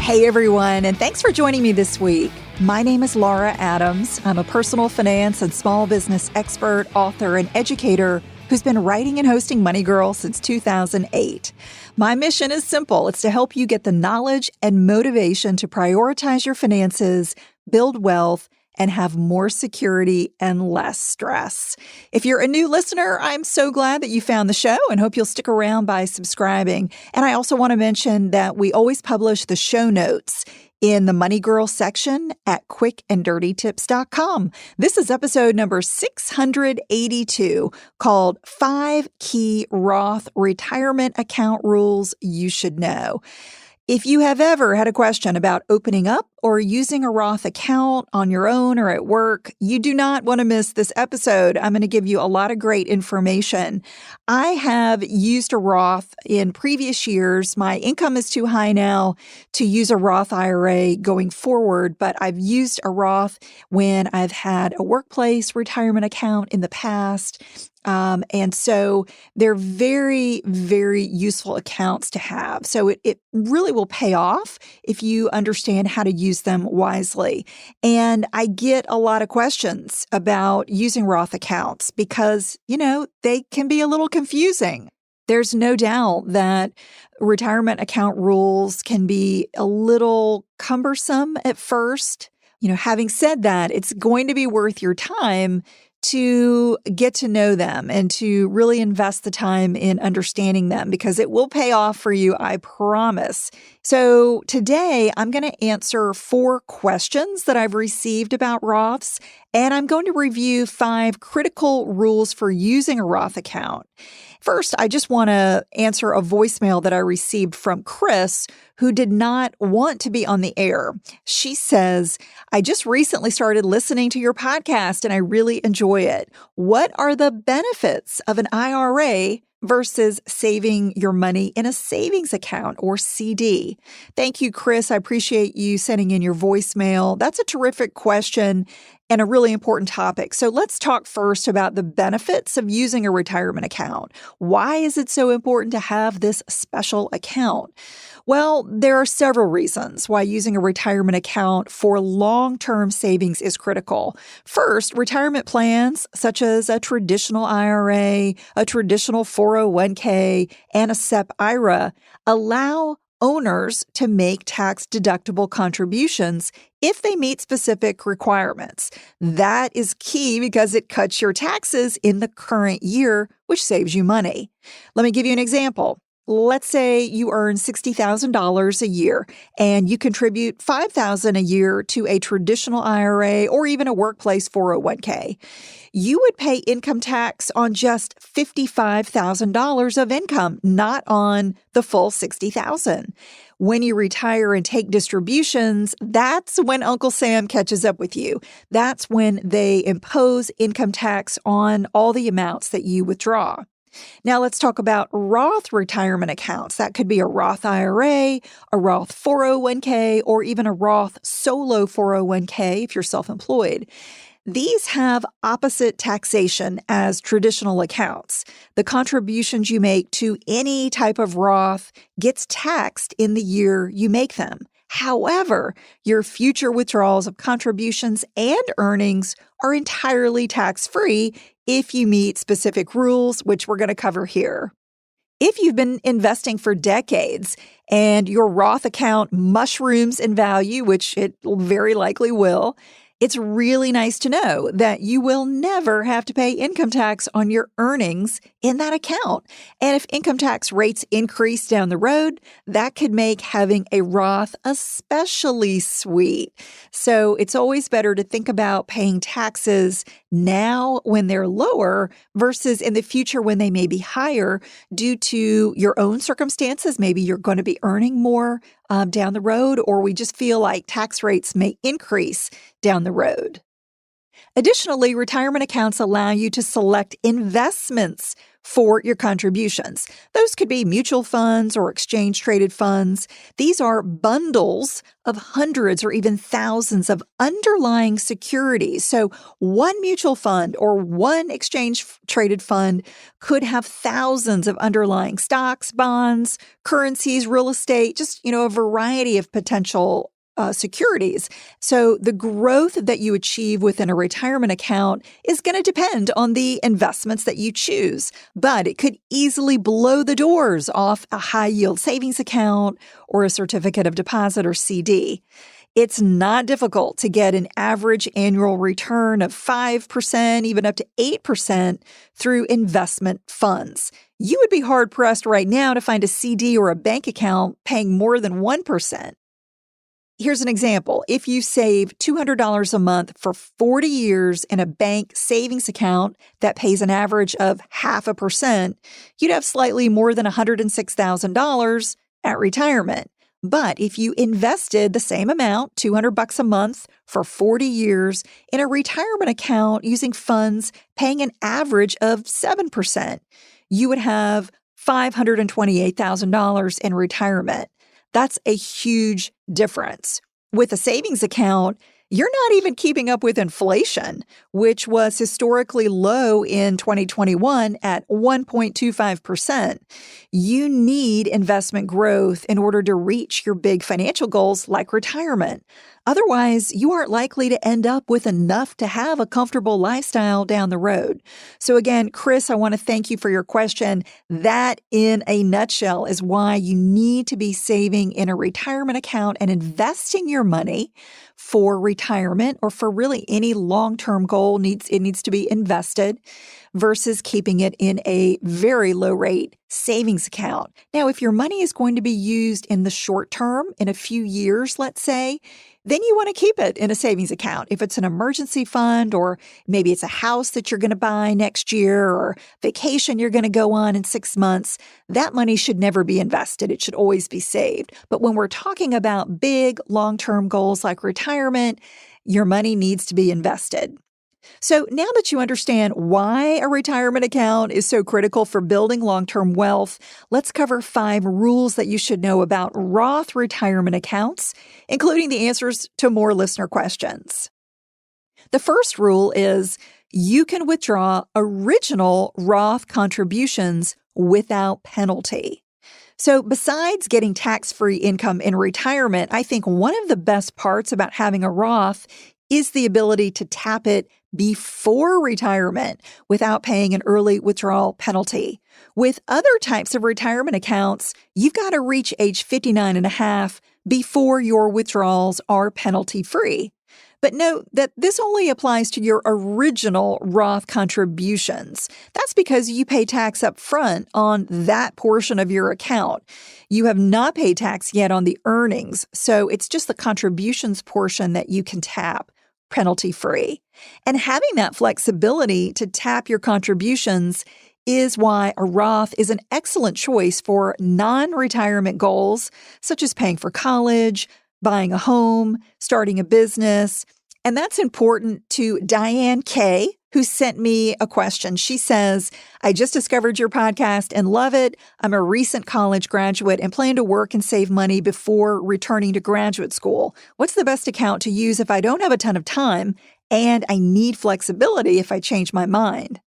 Hey everyone, and thanks for joining me this week. My name is Laura Adams. I'm a personal finance and small business expert, author, and educator who's been writing and hosting Money Girl since 2008. My mission is simple. It's to help you get the knowledge and motivation to prioritize your finances, build wealth, and have more security and less stress. If you're a new listener, I'm so glad that you found the show and hope you'll stick around by subscribing. And I also want to mention that we always publish the show notes in the Money Girl section at quickanddirtytips.com. This is episode number 682 called 5 Key Roth Retirement Account Rules You Should Know. If you have ever had a question about opening up or using a Roth account on your own or at work, you do not want to miss this episode. I'm going to give you a lot of great information. I have used a Roth in previous years. My income is too high now to use a Roth IRA going forward, but I've used a Roth when I've had a workplace retirement account in the past. And so they're very, very useful accounts to have. So it really will pay off if you understand how to use them wisely. And I get a lot of questions about using Roth accounts because, they can be a little confusing. There's no doubt that retirement account rules can be a little cumbersome at first. Having said that, it's going to be worth your time to get to know them and to really invest the time in understanding them because it will pay off for you, I promise. So today I'm going to answer 4 questions that I've received about Roths, and I'm going to review 5 critical rules for using a Roth account. First, I just want to answer a voicemail that I received from Chris, who did not want to be on the air. She says, I just recently started listening to your podcast and I really enjoy it. What are the benefits of an IRA versus saving your money in a savings account or CD? Thank you, Chris. I appreciate you sending in your voicemail. That's a terrific question and a really important topic. So let's talk first about the benefits of using a retirement account. Why is it so important to have this special account? Well, there are several reasons why using a retirement account for long-term savings is critical. First, retirement plans such as a traditional IRA, a traditional 401k, and a SEP IRA allow owners to make tax-deductible contributions if they meet specific requirements. That is key because it cuts your taxes in the current year, which saves you money. Let me give you an example. Let's say you earn $60,000 a year and you contribute $5,000 a year to a traditional IRA or even a workplace 401k. You would pay income tax on just $55,000 of income, not on the full $60,000. When you retire and take distributions, that's when Uncle Sam catches up with you. That's when they impose income tax on all the amounts that you withdraw. Now let's talk about Roth retirement accounts. That could be a Roth IRA, a Roth 401k, or even a Roth solo 401k if you're self-employed. These have opposite taxation as traditional accounts. The contributions you make to any type of Roth gets taxed in the year you make them. However, your future withdrawals of contributions and earnings are entirely tax-free if you meet specific rules, which we're going to cover here. If you've been investing for decades and your Roth account mushrooms in value, which it very likely will, it's really nice to know that you will never have to pay income tax on your earnings in that account. And if income tax rates increase down the road, that could make having a Roth especially sweet. So it's always better to think about paying taxes now when they're lower versus in the future when they may be higher due to your own circumstances. Maybe you're going to be earning more down the road, or we just feel like tax rates may increase down the road. Additionally, retirement accounts allow you to select investments for your contributions. Those could be mutual funds or exchange-traded funds. These are bundles of hundreds or even thousands of underlying securities. So one mutual fund or one exchange-traded fund could have thousands of underlying stocks, bonds, currencies, real estate, just, a variety of potential securities. So the growth that you achieve within a retirement account is going to depend on the investments that you choose, but it could easily blow the doors off a high-yield savings account or a certificate of deposit or CD. It's not difficult to get an average annual return of 5%, even up to 8% through investment funds. You would be hard-pressed right now to find a CD or a bank account paying more than 1%. Here's an example. If you save $200 a month for 40 years in a bank savings account that pays an average of 0.5%, you'd have slightly more than $106,000 at retirement. But if you invested the same amount, $200 a month for 40 years in a retirement account using funds paying an average of 7%, you would have $528,000 in retirement. That's a huge difference. With a savings account, you're not even keeping up with inflation, which was historically low in 2021 at 1.25%. You need investment growth in order to reach your big financial goals like retirement. Otherwise, you aren't likely to end up with enough to have a comfortable lifestyle down the road. So again, Chris, I want to thank you for your question. That, in a nutshell, is why you need to be saving in a retirement account and investing your money for retirement or for really any long-term goal. It needs to be invested versus keeping it in a very low-rate savings account. Now, if your money is going to be used in the short term, in a few years, let's say, then you want to keep it in a savings account. If it's an emergency fund, or maybe it's a house that you're going to buy next year, or vacation you're going to go on in 6 months, that money should never be invested. It should always be saved. But when we're talking about big long-term goals like retirement, your money needs to be invested. So now that you understand why a retirement account is so critical for building long-term wealth, let's cover 5 rules that you should know about Roth retirement accounts, including the answers to more listener questions. The first rule is you can withdraw original Roth contributions without penalty. So besides getting tax-free income in retirement, I think one of the best parts about having a Roth is the ability to tap it before retirement without paying an early withdrawal penalty. With other types of retirement accounts, you've got to reach age 59 and a half before your withdrawals are penalty-free. But note that this only applies to your original Roth contributions. That's because you pay tax up front on that portion of your account. You have not paid tax yet on the earnings, so it's just the contributions portion that you can tap penalty-free. And having that flexibility to tap your contributions is why a Roth is an excellent choice for non-retirement goals, such as paying for college, buying a home, starting a business. And that's important to Diane K., who sent me a question. She says, I just discovered your podcast and love it. I'm a recent college graduate and plan to work and save money before returning to graduate school. What's the best account to use if I don't have a ton of time and I need flexibility if I change my mind?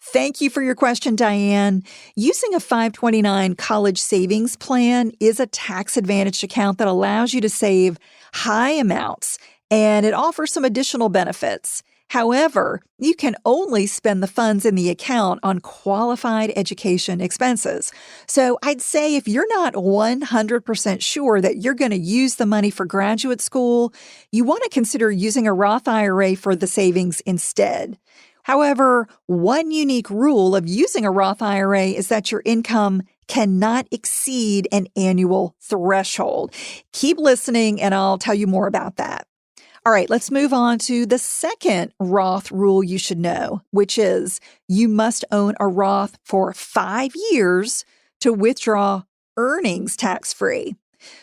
Thank you for your question, Diane. Using a 529 college savings plan is a tax-advantaged account that allows you to save high amounts, and it offers some additional benefits. However, you can only spend the funds in the account on qualified education expenses. So I'd say if you're not 100% sure that you're going to use the money for graduate school, you want to consider using a Roth IRA for the savings instead. However, one unique rule of using a Roth IRA is that your income cannot exceed an annual threshold. Keep listening and I'll tell you more about that. All right, let's move on to the second Roth rule you should know, which is you must own a Roth for 5 years to withdraw earnings tax-free.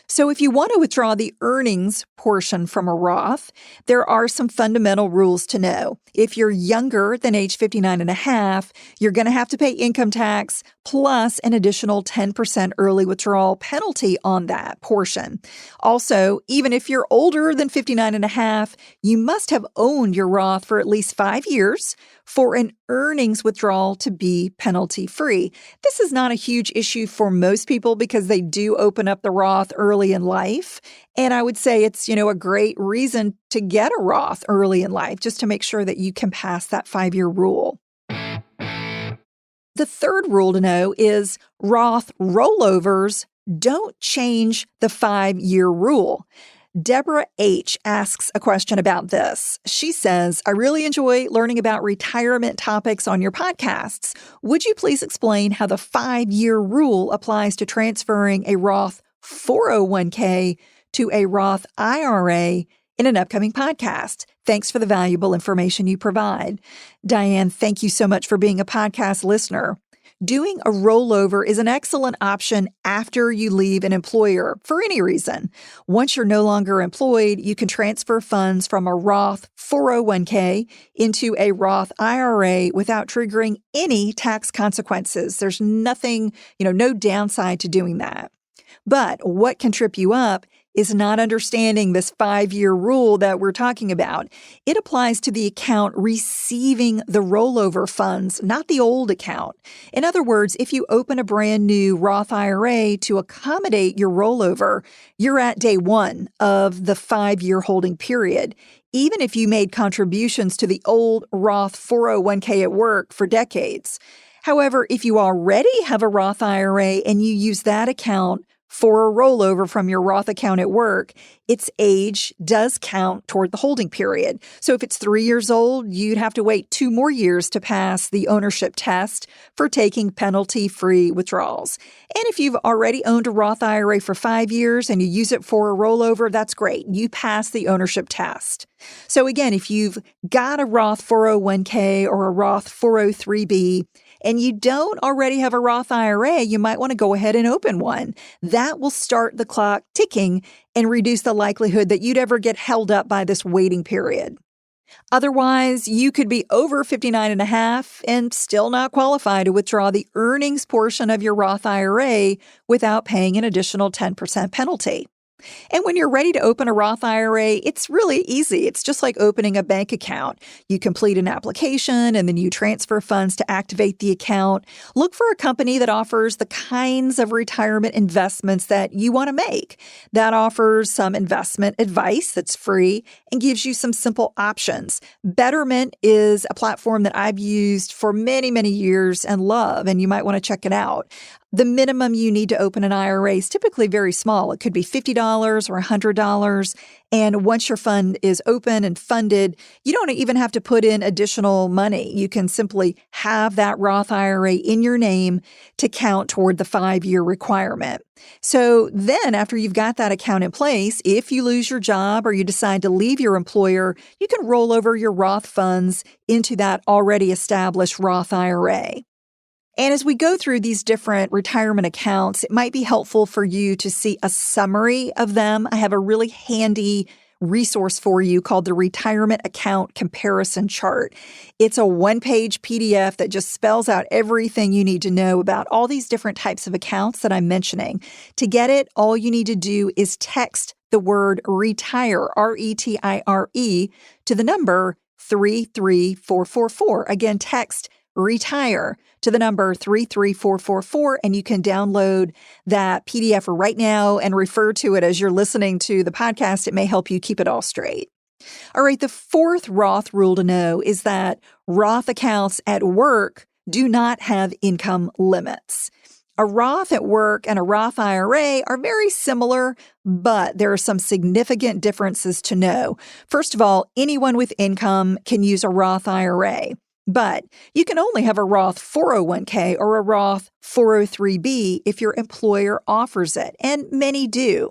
So if you want to withdraw the earnings portion from a Roth, there are some fundamental rules to know. If you're younger than age 59 and a half, you're going to have to pay income tax plus an additional 10% early withdrawal penalty on that portion. Also, even if you're older than 59 and a half, you must have owned your Roth for at least 5 years for an earnings withdrawal to be penalty-free. This is not a huge issue for most people because they do open up the Roth early in life. And I would say it's, a great reason to get a Roth early in life, just to make sure that you can pass that 5-year rule. The third rule to know is Roth rollovers don't change the 5-year rule. Deborah H. asks a question about this. She says, I really enjoy learning about retirement topics on your podcasts. Would you please explain how the 5-year rule applies to transferring a Roth 401k to a Roth IRA in an upcoming podcast? Thanks for the valuable information you provide. Diane, thank you so much for being a podcast listener. Doing a rollover is an excellent option after you leave an employer for any reason. Once you're no longer employed, you can transfer funds from a Roth 401k into a Roth IRA without triggering any tax consequences. There's nothing, no downside to doing that. But what can trip you up is not understanding this 5-year rule that we're talking about. It applies to the account receiving the rollover funds, not the old account. In other words, if you open a brand new Roth IRA to accommodate your rollover, you're at day one of the 5-year holding period, even if you made contributions to the old Roth 401k at work for decades. However, if you already have a Roth IRA and you use that account for a rollover from your Roth account at work, its age does count toward the holding period. So if it's 3 years old, you'd have to wait 2 more years to pass the ownership test for taking penalty-free withdrawals. And if you've already owned a Roth IRA for 5 years and you use it for a rollover, that's great. You pass the ownership test. So again, if you've got a Roth 401k or a Roth 403b, and you don't already have a Roth IRA, you might want to go ahead and open one. That will start the clock ticking and reduce the likelihood that you'd ever get held up by this waiting period. Otherwise, you could be over 59 and a half and still not qualify to withdraw the earnings portion of your Roth IRA without paying an additional 10% penalty. And when you're ready to open a Roth IRA, it's really easy. It's just like opening a bank account. You complete an application and then you transfer funds to activate the account. Look for a company that offers the kinds of retirement investments that you want to make, that offers some investment advice that's free and gives you some simple options. Betterment is a platform that I've used for many, many years and love, and you might want to check it out. The minimum you need to open an IRA is typically very small. It could be $50 or $100. And once your fund is open and funded, you don't even have to put in additional money. You can simply have that Roth IRA in your name to count toward the 5-year requirement. So then after you've got that account in place, if you lose your job or you decide to leave your employer, you can roll over your Roth funds into that already established Roth IRA. And as we go through these different retirement accounts, it might be helpful for you to see a summary of them. I have a really handy resource for you called the Retirement Account Comparison Chart. It's a 1-page PDF that just spells out everything you need to know about all these different types of accounts that I'm mentioning. To get it, all you need to do is text the word RETIRE, RETIRE, to the number 33444. Again, text RETIRE to the number 33444, and you can download that PDF right now and refer to it as you're listening to the podcast. It may help you keep it all straight. All right, the fourth Roth rule to know is that Roth accounts at work do not have income limits. A Roth at work and a Roth IRA are very similar, but there are some significant differences to know. First of all, anyone with income can use a Roth IRA. But you can only have a Roth 401k or a Roth 403b if your employer offers it, and many do.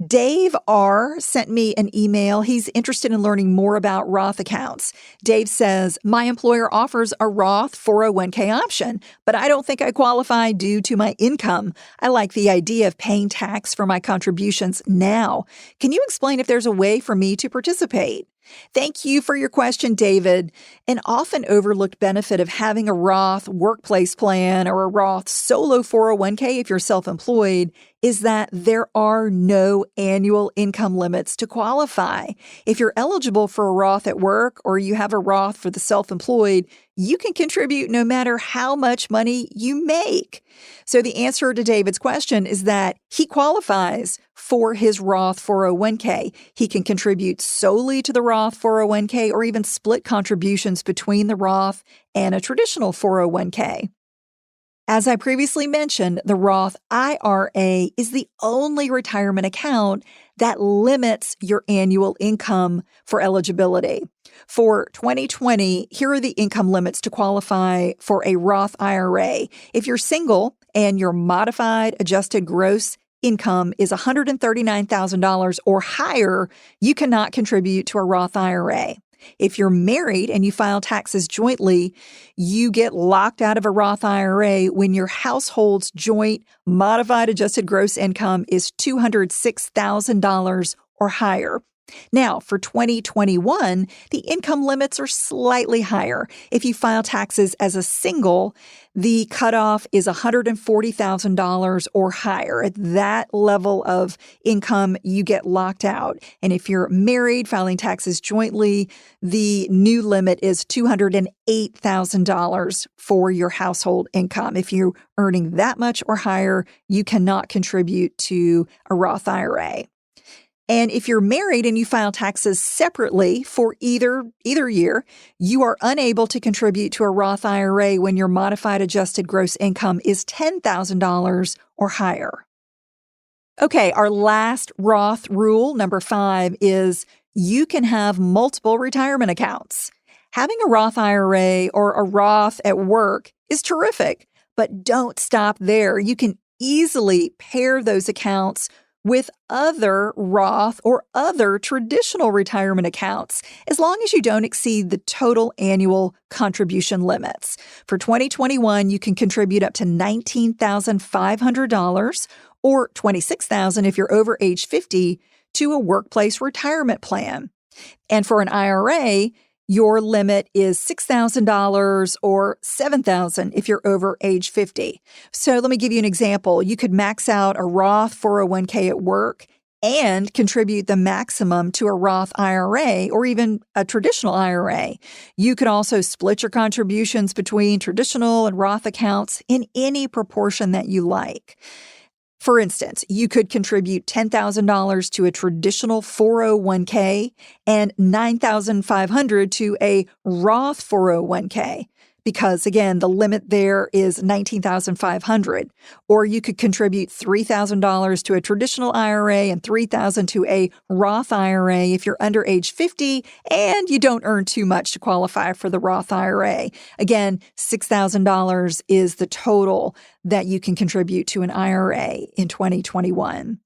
Dave R. sent me an email. He's interested in learning more about Roth accounts. Dave says, my employer offers a Roth 401k option, but I don't think I qualify due to my income. I like the idea of paying tax for my contributions now. Can you explain if there's a way for me to participate? Thank you for your question, David. An often overlooked benefit of having a Roth workplace plan or a Roth solo 401k if you're self-employed is that there are no annual income limits to qualify. If you're eligible for a Roth at work or you have a Roth for the self-employed, you can contribute no matter how much money you make. So the answer to David's question is that he qualifies for his Roth 401k. He can contribute solely to the Roth 401k or even split contributions between the Roth and a traditional 401k. As I previously mentioned, the Roth IRA is the only retirement account that limits your annual income for eligibility. For 2020, here are the income limits to qualify for a Roth IRA. If you're single and your modified adjusted gross income is $139,000 or higher, you cannot contribute to a Roth IRA. If you're married and you file taxes jointly, you get locked out of a Roth IRA when your household's joint modified adjusted gross income is $206,000 or higher. Now, for 2021, the income limits are slightly higher. If you file taxes as a single, the cutoff is $140,000 or higher. At that level of income, you get locked out. And if you're married, filing taxes jointly, the new limit is $208,000 for your household income. If you're earning that much or higher, you cannot contribute to a Roth IRA. And if you're married and you file taxes separately for either year, you are unable to contribute to a Roth IRA when your modified adjusted gross income is $10,000 or higher. Okay, our last Roth rule, number 5, is you can have multiple retirement accounts. Having a Roth IRA or a Roth at work is terrific, but don't stop there. You can easily pair those accounts with other Roth or other traditional retirement accounts, as long as you don't exceed the total annual contribution limits. For 2021, you can contribute up to $19,500 or $26,000 if you're over age 50 to a workplace retirement plan. And for an IRA, your limit is $6,000 or $7,000 if you're over age 50. So let me give you an example. You could max out a Roth 401k at work and contribute the maximum to a Roth IRA or even a traditional IRA. You could also split your contributions between traditional and Roth accounts in any proportion that you like. For instance, you could contribute $10,000 to a traditional 401k and $9,500 to a Roth 401k because, again, the limit there is $19,500. Or you could contribute $3,000 to a traditional IRA and $3,000 to a Roth IRA if you're under age 50 and you don't earn too much to qualify for the Roth IRA. Again, $6,000 is the total that you can contribute to an IRA in 2021.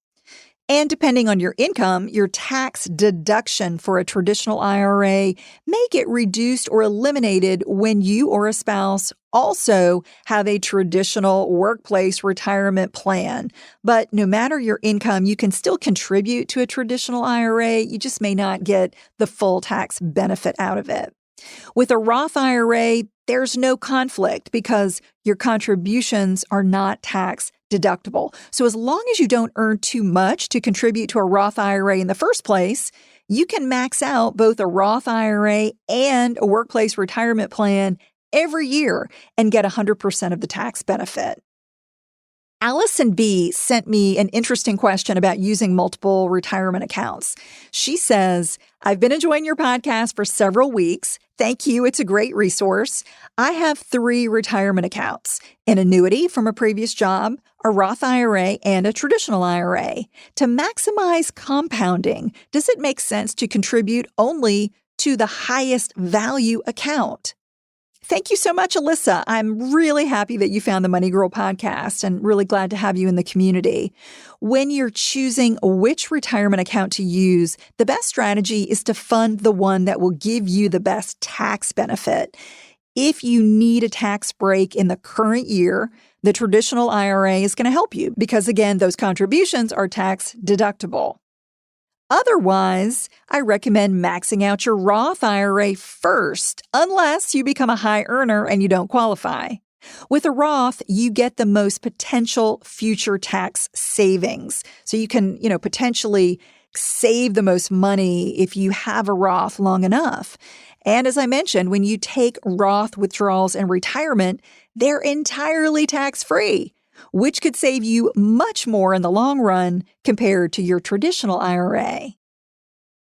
And depending on your income, your tax deduction for a traditional IRA may get reduced or eliminated when you or a spouse also have a traditional workplace retirement plan. But no matter your income, you can still contribute to a traditional IRA. You just may not get the full tax benefit out of it. With a Roth IRA, there's no conflict because your contributions are not tax deductible. So as long as you don't earn too much to contribute to a Roth IRA in the first place, you can max out both a Roth IRA and a workplace retirement plan every year and get 100% of the tax benefit. Allison B. sent me an interesting question about using multiple retirement accounts. She says, I've been enjoying your podcast for several weeks. Thank you. It's a great resource. I have 3 retirement accounts, an annuity from a previous job, a Roth IRA, and a traditional IRA. To maximize compounding, does it make sense to contribute only to the highest value account? Thank you so much, Alyssa. I'm really happy that you found the Money Girl podcast and really glad to have you in the community. When you're choosing which retirement account to use, the best strategy is to fund the one that will give you the best tax benefit. If you need a tax break in the current year, the traditional IRA is going to help you because, again, those contributions are tax deductible. Otherwise, I recommend maxing out your Roth IRA first, unless you become a high earner and you don't qualify. With a Roth, you get the most potential future tax savings. So you can, potentially save the most money if you have a Roth long enough. And as I mentioned, when you take Roth withdrawals in retirement, they're entirely tax-free, which could save you much more in the long run compared to your traditional IRA.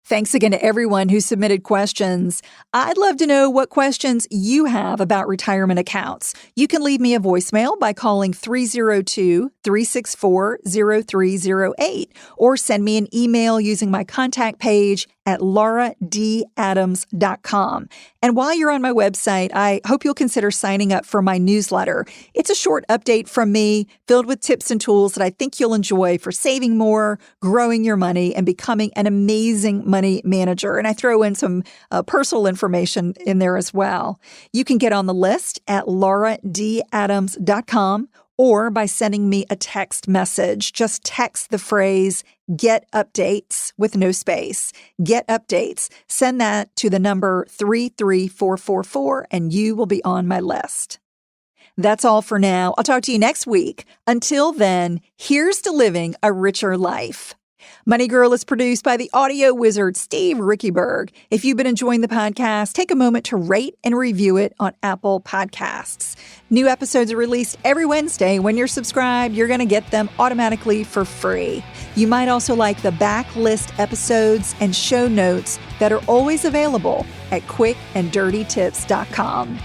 Thanks again to everyone who submitted questions. I'd love to know what questions you have about retirement accounts. You can leave me a voicemail by calling 302-364-0308 or send me an email using my contact page at lauradadams.com. And while you're on my website, I hope you'll consider signing up for my newsletter. It's a short update from me filled with tips and tools that I think you'll enjoy for saving more, growing your money, and becoming an amazing money manager. And I throw in some personal information in there as well. You can get on the list at lauradadams.com or by sending me a text message. Just text the phrase "Get Updates" with no space. Get Updates. Send that to the number 33444 and you will be on my list. That's all for now. I'll talk to you next week. Until then, here's to living a richer life. Money Girl is produced by the audio wizard Steve Rickyberg. If you've been enjoying the podcast, take a moment to rate and review it on Apple Podcasts. New episodes are released every Wednesday. When you're subscribed, you're going to get them automatically for free. You might also like the backlist episodes and show notes that are always available at quickanddirtytips.com.